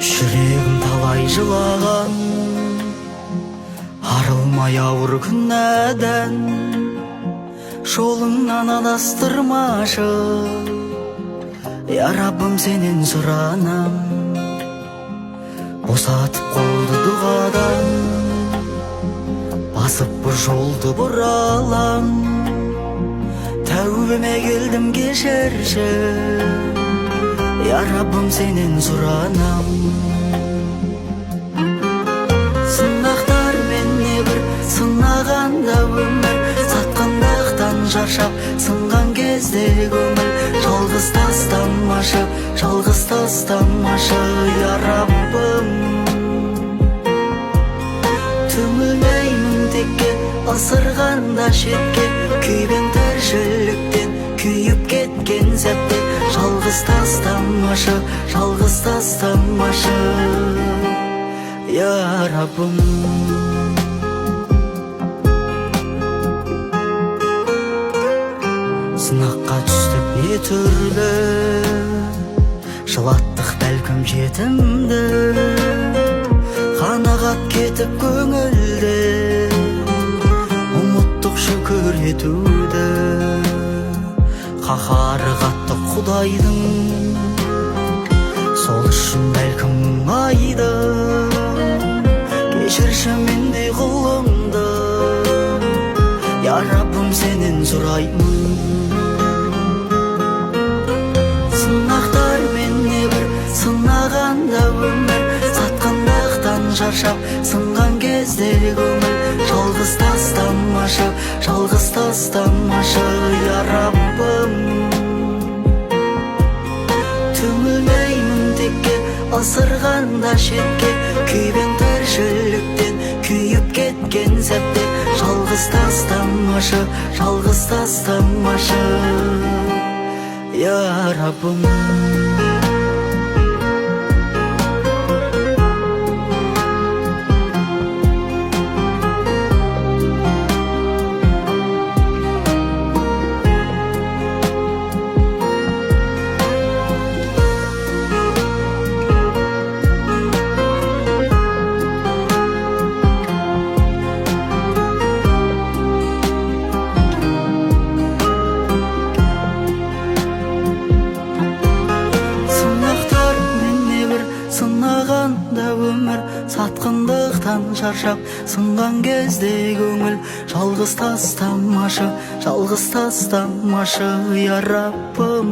Жүрегім талай жылаған, арылмай ауыр күнәдан, жолыңнан адастырмашы. Я Раббым, сенен сұранам, босатып қолды дұғадан, басып бұл жолды бұралам. Тәубеме келдім, кешірші. Я Раббым, сенен сұранам. Сынақтар менне бір сынағанда өмір, сатқандықтан шаршап сынған кезде көңіл. Жалғыз тастамашы, жалғыз тастамашы, я Раббым. Түңілмеймін текке, ысырғанда шетке, күйбең тіршіліктен күйіп кеткен сәтте. Жалғыз тастамашы, жалғыз тастамашы, я Раббым. Сынаққа түстік не түрлі, жылаттық бәлкім жетімді, қанағат кетіп көңілді, ұмыттық шүкір етуді. Қаһары қатты Құдайдың, сол үшін бәлкім мұңайды. Кешірші мендей құлыңды, я Раббым, сенен сұраймын. Сынақтар менне бір сынағанда өмір, сатқандықтан шаршап сынған кезде көңіл. Жалғыз тастамашы, жалғыз тастамашы, я Раббым. Түңілмеймін текке, ысырғанда шетке, күйбең тіршіліктен күйіп кеткен сәтте. Жалғыз тастамашы, жалғыз тастамашы, я Раббым. Сынағанда өмір, сатқындықтан шаршап сынған кезде көңіл. Жалғыз тастамашы, жалғыз тастамашы, я Раббым.